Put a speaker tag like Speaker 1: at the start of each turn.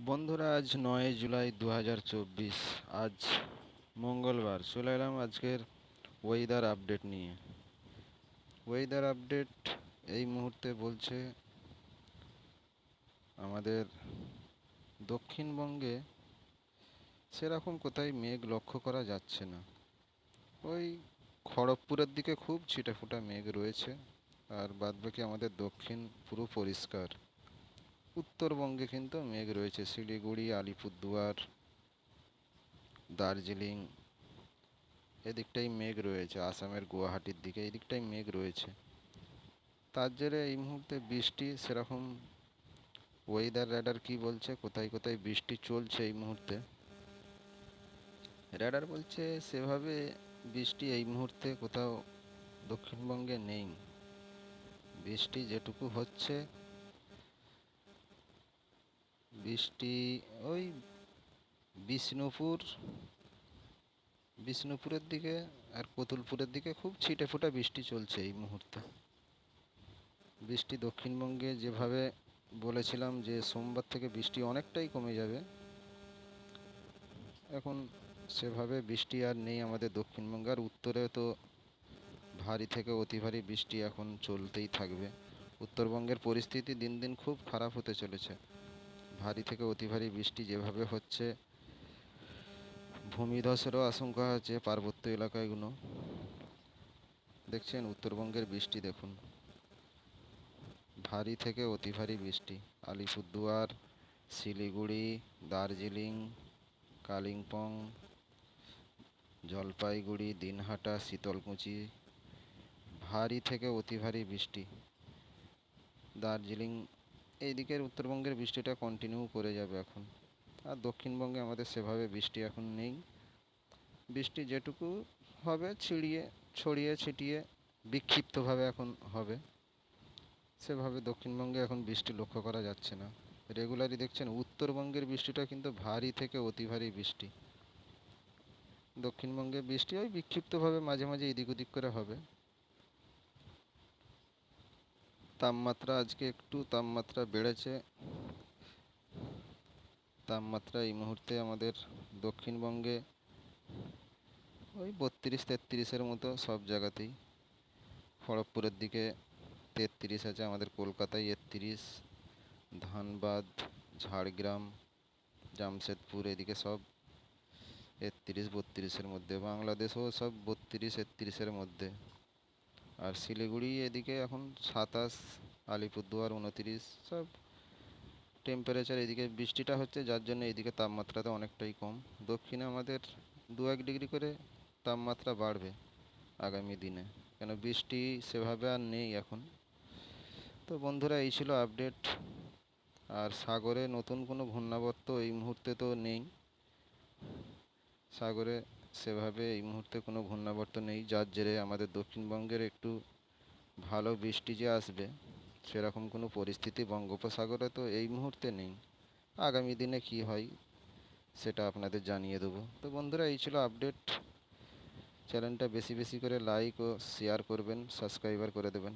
Speaker 1: বন্ধুরা, আজ 9 জুলাই 2024। আজ মঙ্গলবার। চলে এলাম আজকের ওয়েদার আপডেট নিয়ে। ওয়েদার আপডেট এই মুহূর্তে বলছে আমাদের দক্ষিণবঙ্গে সেরকম কোথায় মেঘ লক্ষ্য করা যাচ্ছে না। ওই খড়গপুরের দিকে খুব ছিটেফোঁটা মেঘ রয়েছে, আর বাদবাকি আমাদের দক্ষিণ পুরো পরিষ্কার। উত্তরবঙ্গে কিন্তু মেঘ রয়েছে, শিলিগুড়ি, আলিপুরদুয়ার, দার্জিলিং এদিকটাই মেঘ রয়েছে। আসামের গুয়াহাটির দিকে এই দিকটাই মেঘ রয়েছে। তার জেরে এই মুহূর্তে বৃষ্টি সেরকম ওয়েদার র্যাডার কি বলছে কোথায় কোথায় বৃষ্টি চলছে এই মুহূর্তে। র্যাডার বলছে সেভাবে বৃষ্টি এই মুহূর্তে কোথাও দক্ষিণবঙ্গে নেই। বৃষ্টি যেটুকু হচ্ছে, বৃষ্টি ওই বিষ্ণুপুর বিষ্ণুপুরের দিকে আর কতুলপুরের দিকে খুব ছিটেফোঁটা বৃষ্টি চলছে এই মুহূর্তে। বৃষ্টি দক্ষিণবঙ্গে যেভাবে বলেছিলাম যে সোমবার থেকে বৃষ্টি অনেকটাই কমে যাবে, এখন সেভাবে বৃষ্টি আর নেই আমাদের দক্ষিণবঙ্গে। আর উত্তরে তো ভারী থেকে অতি ভারী বৃষ্টি এখন চলতেই থাকবে। উত্তরবঙ্গের পরিস্থিতি দিন দিন খুব খারাপ হতে চলেছে। ভারী থেকে অতি ভারী বৃষ্টি যেভাবে হচ্ছে, ভূমিধসেরও আশঙ্কা আছে পার্বত্য এলাকাগুলো। দেখছেন উত্তরবঙ্গের বৃষ্টি, দেখুন ভারী থেকে অতি ভারী বৃষ্টি। আলিপুরদুয়ার, শিলিগুড়ি, দার্জিলিং, কালিম্পং, জলপাইগুড়ি, দিনহাটা, শীতলকুচি ভারী থেকে অতি ভারী বৃষ্টি। দার্জিলিং এই দিকের উত্তরবঙ্গের বৃষ্টিটা কন্টিনিউ করে যাবে এখন। আর দক্ষিণবঙ্গে আমাদের সেভাবে বৃষ্টি এখন নেই। বৃষ্টি যেটুকু হবে ছড়িয়ে ছিটিয়ে বিক্ষিপ্তভাবে এখন হবে, সেভাবে দক্ষিণবঙ্গে এখন বৃষ্টি লক্ষ্য করা যাচ্ছে না। রেগুলারই দেখছেন উত্তরবঙ্গের বৃষ্টিটা কিন্তু ভারী থেকে অতি ভারী বৃষ্টি। দক্ষিণবঙ্গে বৃষ্টি ওই বিক্ষিপ্তভাবে মাঝে মাঝে এদিক ওদিক করে হবে। তাপমাত্রা আজকে একটু বেড়েছে। তাপমাত্রা এই মুহূর্তে আমাদের দক্ষিণবঙ্গে ওই 32-33-এর মতো সব জায়গাতেই। খড়গপুরের দিকে 33 আছে, আমাদের কলকাতায় 31, ধানবাদ, ঝাড়গ্রাম, জামশেদপুর এদিকে সব 31-32-এর মধ্যে। বাংলাদেশও সব 32-33-এর মধ্যে। আর শিলিগুড়ি এদিকে এখন 27, আলিপুরদুয়ার 29, সব টেম্পারেচার। এদিকে বৃষ্টিটা হচ্ছে যার জন্য এদিকে তাপমাত্রাটা অনেকটাই কম। দক্ষিণে আমাদের 2-1 ডিগ্রি করে তাপমাত্রা বাড়বে আগামী দিনে, কেন বৃষ্টি সেভাবে আর নেই এখন। তো বন্ধুরা, এই ছিল আপডেট। আর সাগরে নতুন কোনো ঘূর্ণাবর্ত এই মুহূর্তে তো নেই। সাগরে সেভাবে এই মুহূর্তে কোনো ঘূর্ণাবর্ত নেই, যার জেরে আমাদের দক্ষিণবঙ্গের একটু ভালো বৃষ্টি যে আসবে সেরকম কোনো পরিস্থিতি বঙ্গোপসাগরে তো এই মুহূর্তে নেই। আগামী দিনে কি হয় সেটা আপনাদের জানিয়ে দেবো। তো বন্ধুরা, এই ছিল আপডেট। চ্যানেলটা বেশি বেশি করে লাইক ও শেয়ার করবেন, সাবস্ক্রাইবার করে দেবেন।